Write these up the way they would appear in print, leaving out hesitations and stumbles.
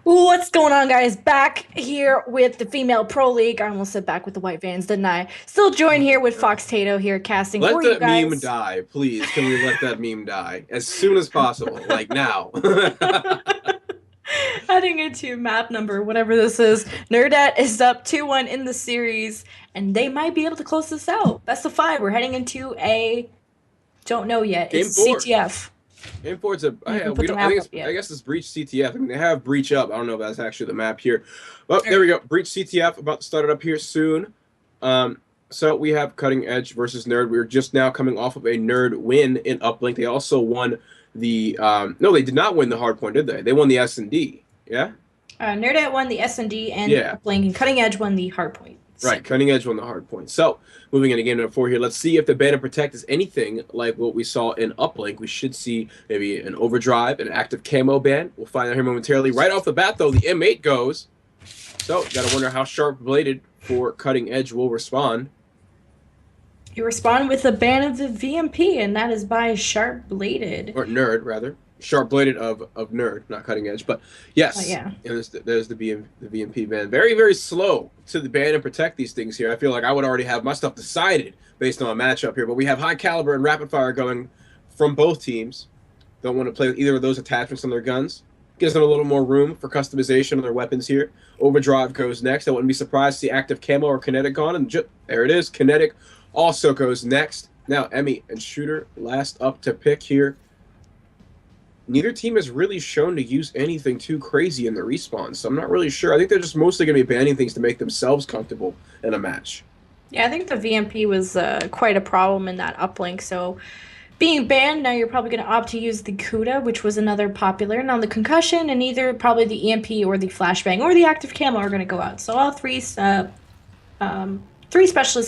What's going on, guys? Back here with the Female Pro League. I almost said back with the White Vans, didn't I? Still joined Oh here my with God. Fox Tato here casting Let for you that meme guys. die, please. Can we let that meme die as soon as possible? Like now. Heading into map number, whatever this is. Nerdette is up 2-1 in the series, and they might be able to close this out. Best of five. We're heading into a don't know yet. It's Game four. CTF. Game four. It's a. I Yeah, haven't put we the don't. I map think up it's. I yet. guess it's Breach CTF. I mean, they have Breach up. I don't know if that's actually the map here. Oh, there we Alright. go. Breach CTF about to start it up here soon. So we have Cutting Edge versus Nerd. We're just now coming off of a Nerd win in Uplink. They also won the. No, they did not win the hard point, did they? They won the S&D. Yeah. Nerdette won the S&D and the Yeah. uplink, and Cutting Edge won the hardpoint. Right, Cutting Edge won the hard point. So, moving into game number 4 here, let's see if the Ban and Protect is anything like what we saw in Uplink. We should see maybe an Overdrive, an active camo ban. We'll find out here momentarily. Right off the bat, though, the M8 goes. So, gotta wonder how Sharp-Bladed for Cutting Edge will respond. You respond with a ban of the VMP, and that is by Sharp Bladed. Or Nerd, rather. Sharp-Bladed of Nerd, not Cutting Edge. But, yes, Yeah. and there's the VMP ban. Very, very slow to the Ban and Protect these things here. I feel like I would already have my stuff decided based on a matchup here. But we have High Caliber and Rapid Fire going from both teams. Don't want to play with either of those attachments on their guns. Gives them a little more room for customization on their weapons here. Overdrive goes next. I wouldn't be surprised to see active camo or kinetic on. And there it is. Kinetic also goes next. Now, Emmy and Shooter last up to pick here. Neither team has really shown to use anything too crazy in the respawn, so I'm not really sure. I think they're just mostly going to be banning things to make themselves comfortable in a match. Yeah, I think the VMP was quite a problem in that uplink. So being banned, now you're probably going to opt to use the Kuda, which was another popular. Now the concussion and either probably the EMP or the flashbang or the active camo are going to go out. So all three specialists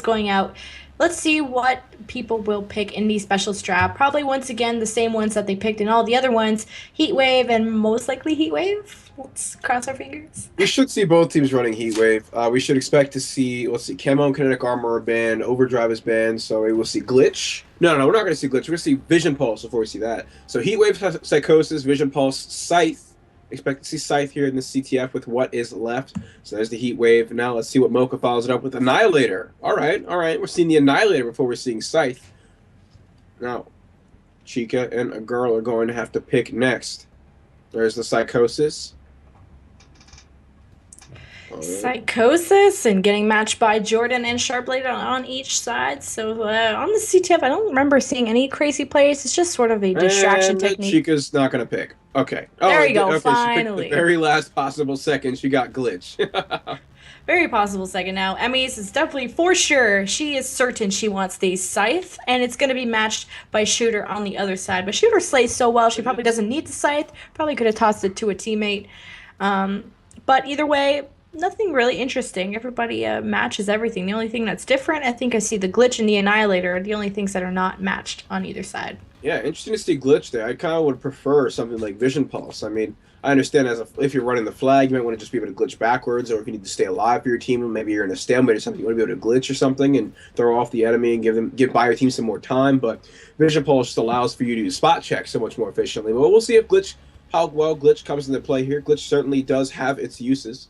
going out. Let's see what people will pick in the specialist draft. Probably once again the same ones that they picked in all the other ones. Heatwave and most likely Heatwave. Let's cross our fingers. We should see both teams running Heatwave. We should expect to see, let's see, Camo and Kinetic Armor are banned, Overdrive is banned, so we will see Glitch. No, we're not going to see Glitch. We're going to see Vision Pulse before we see that. So Heatwave, Psychosis, Vision Pulse, Scythe. Expect to see Scythe here in the CTF with what is left. So there's the Heat Wave. Now let's see what Mocha follows it up with. Annihilator. All right. We're seeing the Annihilator before we're seeing Scythe. Now, Chica and a girl are going to have to pick next. There's the Psychosis. All right. Psychosis and getting matched by Jordan and Sharpblade on each side. So on the CTF, I don't remember seeing any crazy plays. It's just sort of a distraction And technique. Chica's not going to pick. Okay. There you go, Okay, finally. she picked the very last possible second. She got Glitch. Very possible second now. Emmy's is definitely for sure. She is certain she wants the Scythe, and it's going to be matched by Shooter on the other side. But Shooter slays so well, she probably doesn't need the Scythe. Probably could have tossed it to a teammate. But either way, nothing really interesting. Everybody matches everything. The only thing that's different, I think I see the Glitch and the Annihilator are the only things that are not matched on either side. Yeah, interesting to see Glitch there. I kind of would prefer something like Vision Pulse. I mean, I understand if you're running the flag, you might want to just be able to glitch backwards, or if you need to stay alive for your team, or maybe you're in a stalemate or something, you want to be able to glitch or something and throw off the enemy and give by your team some more time. But Vision Pulse just allows for you to spot check so much more efficiently. But we'll see if how well Glitch comes into play here. Glitch certainly does have its uses.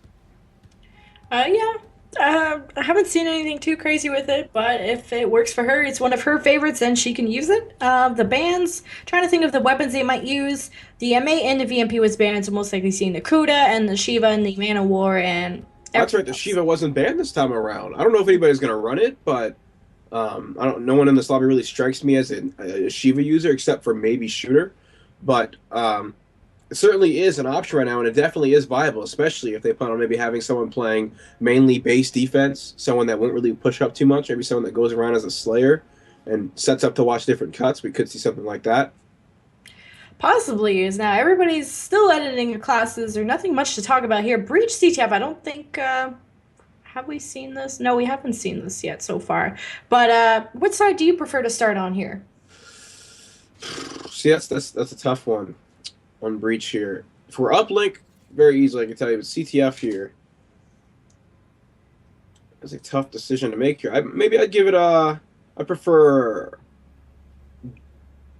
Yeah. I haven't seen anything too crazy with it, but if it works for her, it's one of her favorites, then she can use it. The bans, trying to think of the weapons they might use. The MA and the VMP was banned, so most likely seeing the Kuda and the Shiva and the Man of War and That's right. The Shiva wasn't banned this time around. I don't know if anybody's going to run it, but I don't. No one in this lobby really strikes me as a Shiva user, except for maybe Shooter. But it certainly is an option right now, and it definitely is viable, especially if they plan on maybe having someone playing mainly base defense, someone that won't really push up too much, maybe someone that goes around as a Slayer and sets up to watch different cuts. We could see something like that. possibly is now. Everybody's still editing your classes. There's nothing much to talk about here. Breach CTF, I don't think. Have we seen this? No, we haven't seen this yet so far. But what side do you prefer to start on here? See, that's a tough one on Breach here. If we're uplink, very easily I can tell you, but CTF here is a tough decision to make here. Maybe I'd give it a. I prefer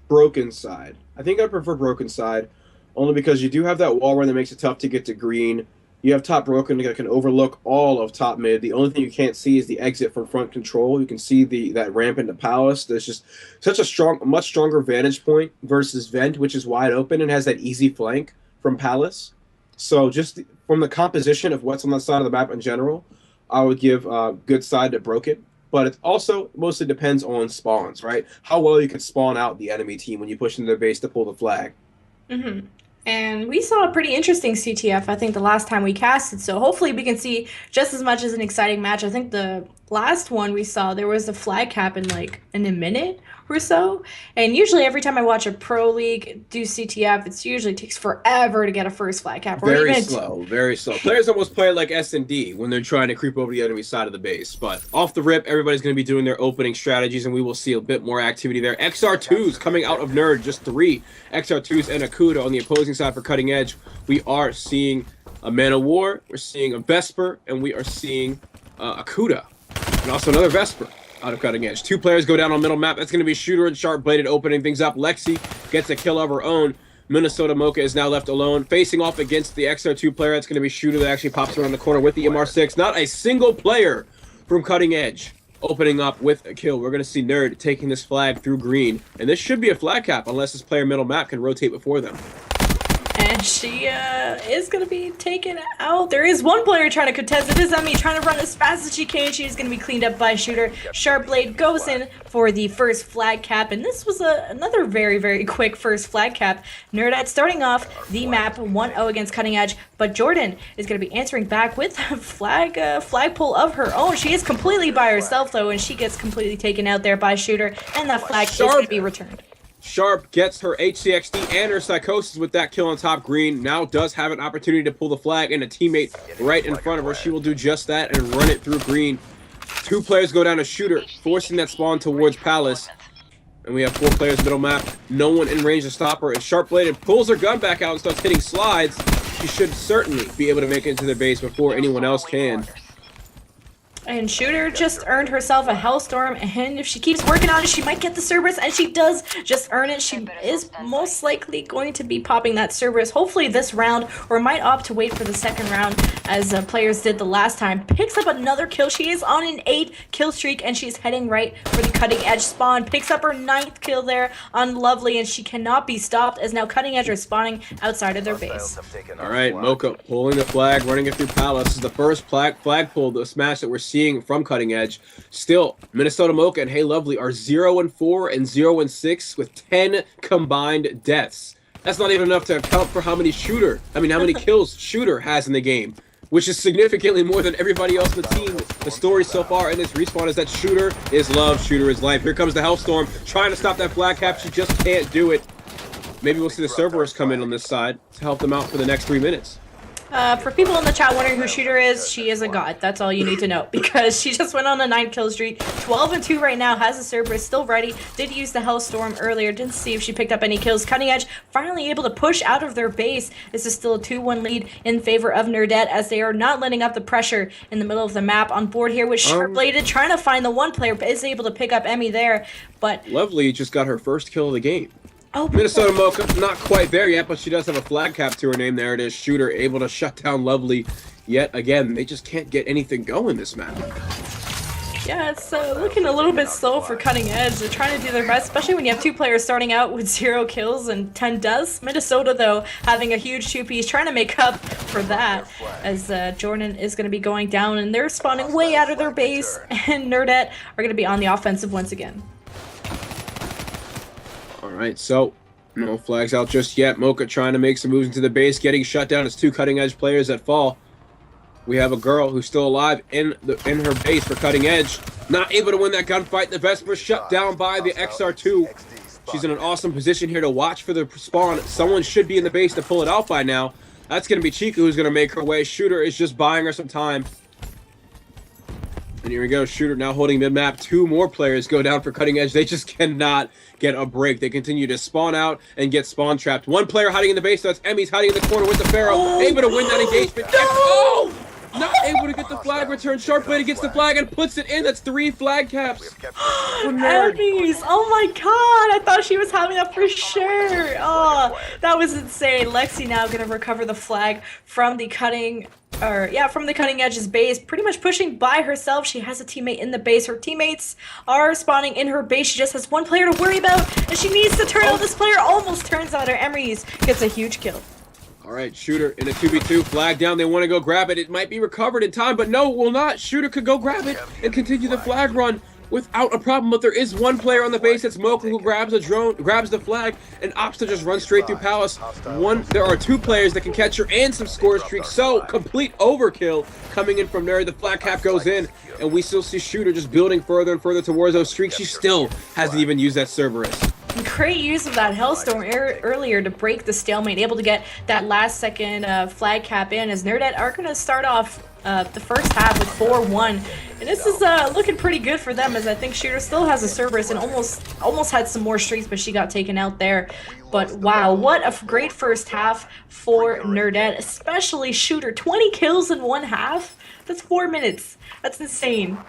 Broken Side. I think I prefer Broken Side only because you do have that wall run that makes it tough to get to green. You have top broken that can overlook all of top mid. The only thing you can't see is the exit from front control. You can see that ramp into Palace. There's just such a much stronger vantage point versus Vent, which is wide open and has that easy flank from Palace. So just from the composition of what's on that side of the map in general, I would give good side to Broken. But it also mostly depends on spawns, right? How well you can spawn out the enemy team when you push into their base to pull the flag. Mm-hmm. And we saw a pretty interesting CTF, I think, the last time we casted. So hopefully we can see just as much as an exciting match. I think the last one we saw, there was a flag cap in a minute or so. And usually every time I watch a pro league do CTF, it usually takes forever to get a first flag cap. Very slow, very slow. Players almost play it like S&D when they're trying to creep over the enemy side of the base. But off the rip, everybody's going to be doing their opening strategies, and we will see a bit more activity there. XR2s coming out of Nerd, just 3 XR2s and a Kuda on the opposing side for Cutting Edge. We are seeing a Man of War, we're seeing a Vesper, and we are seeing a Kuda, and also another Vesper out of Cutting Edge. 2 players go down on middle map. That's going to be Shooter and Sharp Bladed opening things up. Lexi gets a kill of her own. Minnesota Mocha is now left alone, facing off against the XR2 player. That's going to be Shooter that actually pops around the corner with the MR6. Not a single player from Cutting Edge opening up with a kill. We're going to see Nerd taking this flag through green, and this should be a flag cap unless this player middle map can rotate before them. And she is going to be taken out. There is one player trying to contest. It is Emmy trying to run as fast as she can. She is going to be cleaned up by Shooter. Sharp Blade goes in for the first flag cap. And this was another very, very quick first flag cap. Nerdette starting off the map 1-0 against Cutting Edge. But Jordan is going to be answering back with a flagpole of her own. She is completely by herself, though, and she gets completely taken out there by Shooter. And that flag is going to be returned. Sharp gets her HCXD and her Psychosis with that kill on top green. Now does have an opportunity to pull the flag, and a teammate right in front of her. She will do just that and run it through green. 2 players go down to Shooter, forcing that spawn towards Palace. And we have 4 players middle map. No one in range to stop her. And Sharp Bladed pulls her gun back out and starts hitting slides. She should certainly be able to make it into their base before anyone else can. And Shooter just earned herself a Hellstorm, and if she keeps working on it, she might get the Cerberus, and she does just earn it. She is most likely going to be popping that Cerberus, hopefully this round, or might opt to wait for the second round, as players did the last time. Picks up another kill. She is on an 8 kill streak, and she's heading right for the Cutting Edge spawn. Picks up her 9th kill there on Lovely, and she cannot be stopped, as now Cutting Edge are spawning outside of their base. All right, Mocha pulling the flag, running it through Palace. This is the first flag pull, the smash that we're seeing from Cutting Edge. Still, Minnesota Mocha and Hey Lovely are 0-4 and 0-6 with 10 combined deaths. That's not even enough to account for how many kills Shooter has in the game, which is significantly more than everybody else in the team. The story so far in this respawn is that Shooter is love, Shooter is life. Here comes the Hellstorm, trying to stop that flag cap. She just can't do it. Maybe we'll see the Cerberus come in on this side to help them out for the next 3 minutes. For people in the chat wondering who Shooter is, she is a god. That's all you need to know, because she just went on a 9 kill streak. 12-2 right now, has a Cerberus, still ready. Did use the Hellstorm earlier, didn't see if she picked up any kills. Cutting Edge finally able to push out of their base. This is still a 2-1 lead in favor of Nerdette, as they are not letting up the pressure in the middle of the map. On board here with Sharp Bladed, trying to find the one player, but is able to pick up Emmy there. But Lovely just got her first kill of the game. Oh, Minnesota Mocha, not quite there yet, but she does have a flag cap to her name. There it is. Shooter able to shut down Lovely yet again. They just can't get anything going this map. Yeah, it's looking a little bit slow for Cutting Edge. They're trying to do their best, especially when you have 2 players starting out with 0 kills and 10 deaths. Minnesota, though, having a huge 2-piece, trying to make up for that, as Jordan is going to be going down, and they're spawning way out of their base, and Nerdette are going to be on the offensive once again. Alright, so no flags out just yet. Mocha trying to make some moves into the base, getting shut down as 2 Cutting Edge players that fall. We have a girl who's still alive in her base for Cutting Edge. Not able to win that gunfight. The Vesper shut down by the XR2. She's in an awesome position here to watch for the spawn. Someone should be in the base to pull it out by now. That's going to be Chica who's going to make her way. Shooter is just buying her some time. And here we go, Shooter now holding mid-map. 2 more players go down for Cutting Edge. They just cannot get a break. They continue to spawn out and get spawn trapped. 1 player hiding in the base. That's Emmy's hiding in the corner with the Pharaoh. Able to win that engagement. No! not able to get the flag return. Sharpblade gets the flag and puts it in. That's 3 flag caps for Nerd. Emmys! Oh my god! I thought she was having that for sure! Oh, that was insane. Lexi now gonna recover the flag from the cutting edge's base, pretty much pushing by herself. She has a teammate in the base. Her teammates are spawning in her base. She just has one player to worry about, and she needs to turn out. This player almost turns on her. Emery's gets a huge kill. All right, Shooter in a 2v2, flag down. They want to go grab it. It might be recovered in time, but no, it will not. Shooter could go grab it and continue the flag run without a problem, but there is one player on the base. That's Mocha, who grabs a drone, grabs the flag, and opts to just run straight through Palace. There are 2 players that can catch her and some score streaks, so complete overkill coming in from Nerd. The flag cap goes in, and we still see Shooter just building further and further towards those streaks. She still hasn't even used that Cerberus. Great use of that Hellstorm earlier to break the stalemate, able to get that last second flag cap in, as Nerdette are going to start off the first half with 4-1. And this is looking pretty good for them, as I think Shooter still has a Cerberus and almost had some more streaks, but she got taken out there. But wow, what a great first half for Nerdette, especially Shooter. 20 kills in one half? That's 4 minutes. That's insane.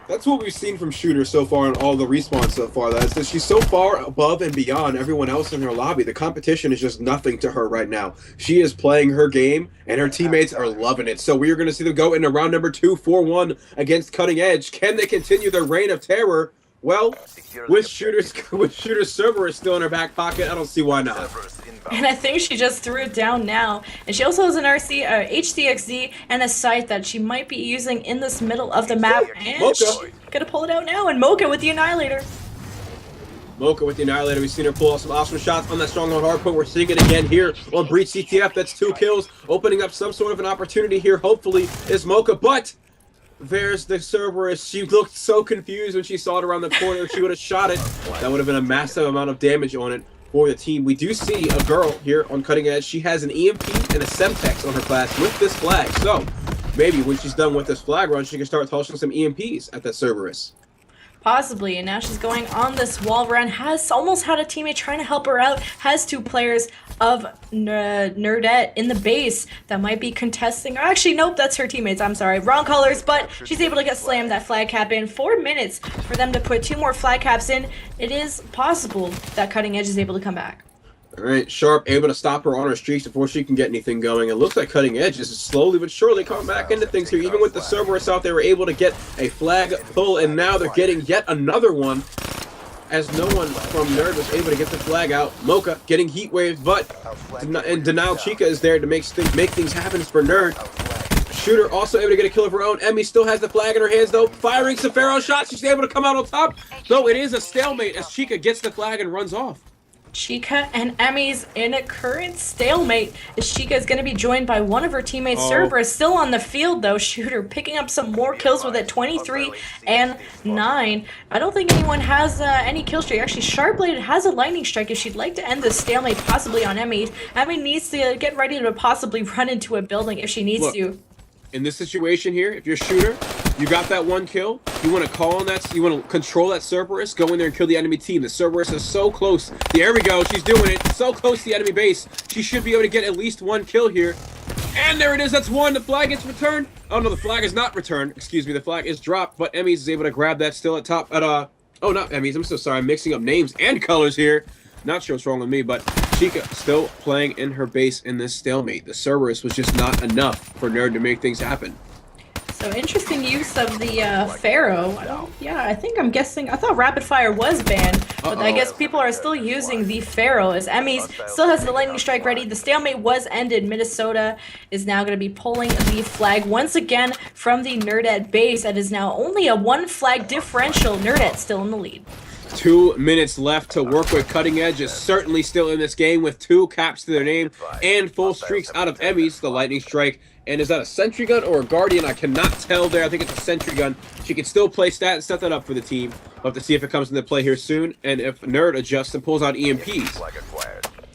That's what we've seen from Shooter so far in all the respawns so far. That's that she's so far above and beyond everyone else in her lobby. The competition is just nothing to her right now. She is playing her game, and her teammates are loving it. So we are going to see them go into round number 2, 4-1 against Cutting Edge. Can they continue their reign of terror? Well, with Shooter's Cerberus still in her back pocket, I don't see why not. And I think she just threw it down now. And she also has an HCXZ and a scythe that she might be using in this middle of the map. And Mocha she's gonna pull it out now. And Mocha with the Annihilator. Mocha with the Annihilator. We've seen her pull off some awesome shots on that Stronghold hardpoint. We're seeing it again here on Breach CTF. That's 2 kills, opening up some sort of an opportunity here, hopefully, is Mocha. But there's the Cerberus. She looked so confused when she saw it around the corner. If she would have shot it, that would have been a massive amount of damage on it for the team. We do see a girl here on Cutting Edge. She has an EMP and a Semtex on her class with this flag. So maybe when she's done with this flag run, she can start tossing some EMPs at that Cerberus. Possibly, and now she's going on this wall run, has almost had a teammate trying to help her out, has 2 players of Nerdette in the base that might be contesting. Or actually, nope, that's her teammates, I'm sorry, wrong colors, but she's able to get slammed that flag cap in. 4 minutes for them to put 2 more flag caps in. It is possible that Cutting Edge is able to come back. All right, Sharp able to stop her on her streaks before she can get anything going. It looks like Cutting Edge is slowly but surely coming back into things here. Even with the Cerberus out, they were able to get a flag pull, and now they're getting yet another one, as no one from Nerd was able to get the flag out. Mocha getting heat waved, but and Denial Chica is there to make things happen for Nerd. Shooter also able to get a kill of her own. Emmy still has the flag in her hands, though, firing some Pharaoh shots. She's able to come out on top, though it is a stalemate as Chica gets the flag and runs off. Chica and Emmy's in a current stalemate, as Chica is going to be joined by one of her teammates. Cerberus still on the field, though. Shooter picking up some more kills with it, 23 and 9. I don't think anyone has any kill streak. Actually, Sharpblade has a lightning strike if she'd like to end the stalemate, possibly on Emmy. Emmy needs to get ready to possibly run into a building if she needs to. In this situation here, if you're Shooter, you got that 1 kill, you want to call on that, you want to control that Cerberus, go in there and kill the enemy team. The Cerberus is so close. There we go, she's doing it. So close to the enemy base. She should be able to get at least 1 kill here. And there it is, that's 1. The flag gets returned. Oh no, the flag is not returned. Excuse me, the flag is dropped, but Emmys is able to grab that still at top. Oh, not Emmys, I'm so sorry. I'm mixing up names and colors here. Not sure what's wrong with me, but Chica still playing in her base in this stalemate. The Cerberus was just not enough for Nerd to make things happen. So interesting use of the Pharaoh. I thought Rapid Fire was banned, but I guess people are still using the Pharaoh, as Emmys still has the lightning strike ready. The stalemate was ended. Minnesota is now going to be pulling the flag once again from the Nerdette base. That is now only a 1 flag differential. Nerdette still in the lead. 2 minutes left to work with. Cutting Edge is certainly still in this game with 2 caps to their name and full streaks out of Emmys. The lightning strike. And is that a sentry gun or a guardian? I cannot tell there. I think it's a sentry gun. She can still play stat and set that up for the team. We'll have to see if it comes into play here soon, and if Nerd adjusts and pulls out EMPs.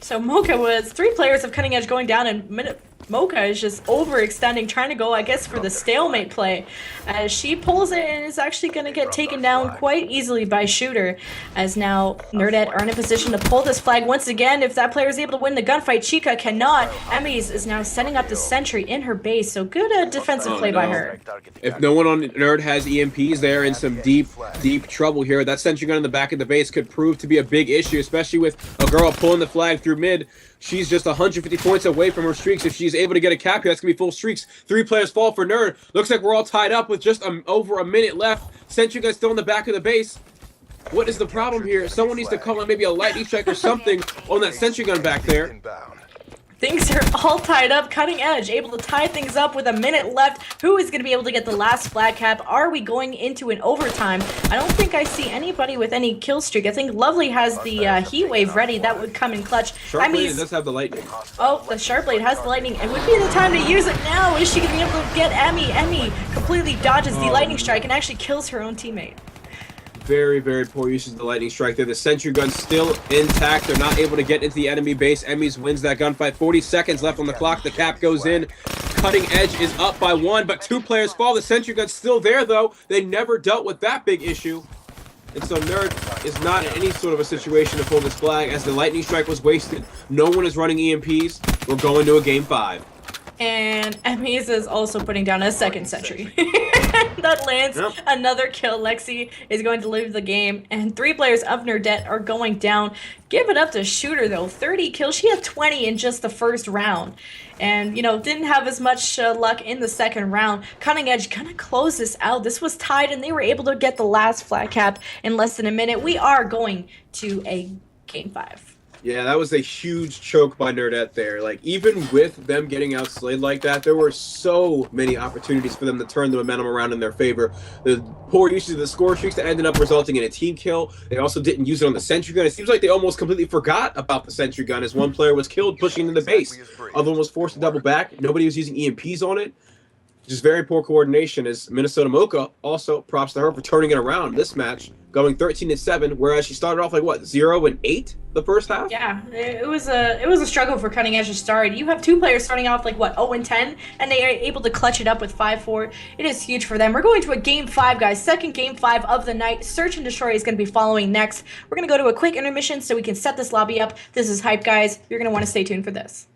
So Mocha was 3 players of Cutting Edge going down in Mocha is just overextending, trying to go, I guess, for the stalemate play. As she pulls it and is actually going to get taken down quite easily by Shooter. As now Nerdette are in a position to pull this flag once again. If that player is able to win the gunfight, Chica cannot. Emmys is now setting up the sentry in her base, so good defensive play by her. If no one on Nerd has EMPs, they're in some deep trouble here. That sentry gun in the back of the base could prove to be a big issue, especially with a girl pulling the flag through mid. She's just 150 points away from her streaks. If she's able to get a cap here, that's going to be full streaks. 3 players fall for Nerd. Looks like we're all tied up with just over a minute left. Sentry gun still in the back of the base. What is the problem here? Someone needs to call on maybe a lightning strike or something on that sentry gun back there. Things are all tied up. Cutting Edge able to tie things up with a minute left. Who is going to be able to get the last flag cap? Are we going into an overtime? I don't think I see anybody with any kill streak. I think Lovely has the heat wave ready. That would come in clutch. Sharpblade does have the lightning. Oh, the Sharpblade has the lightning. It would be the time to use it now. Is she going to be able to get Emmy? Emmy completely dodges the lightning strike and actually kills her own teammate. Very, very poor usage of the lightning strike there. The sentry gun's still intact. They're not able to get into the enemy base. Emmys wins that gunfight. 40 seconds left on the clock. The cap goes in. Cutting Edge is up by 1, but 2 players fall. The sentry gun's still there, though. They never dealt with that big issue. And so Nerd is not in any sort of a situation to pull this flag, as the lightning strike was wasted. No one is running EMPs. We're going to a game 5. And Emmys is also putting down a second sentry. That lands another kill. Lexi is going to leave the game, and 3 players of Nerdette are going down. Give it up to Shooter, though. 30 kills. She had 20 in just the first round. And, you know, didn't have as much luck in the second round. Cutting Edge gonna close this out. This was tied, and they were able to get the last flag cap in less than a minute. We are going to a game 5. Yeah, that was a huge choke by Nerdette there. Like, even with them getting outslayed like that, there were so many opportunities for them to turn the momentum around in their favor. The poor usage of the score streaks that ended up resulting in a team kill. They also didn't use it on the sentry gun. It seems like they almost completely forgot about the sentry gun, as one player was killed pushing into the base. Other one was forced to double back. Nobody was using EMPs on it. Just very poor coordination, as Minnesota Mocha, also props to her for turning it around this match, going 13-7, whereas she started off like, what, 0-8 the first half? Yeah, it was a struggle for Cutting Edge to start. You have 2 players starting off like, what, 0-10, and they are able to clutch it up with 5-4. It is huge for them. We're going to a game 5, guys. Second game 5 of the night. Search and Destroy is going to be following next. We're going to go to a quick intermission so we can set this lobby up. This is hype, guys. You're going to want to stay tuned for this.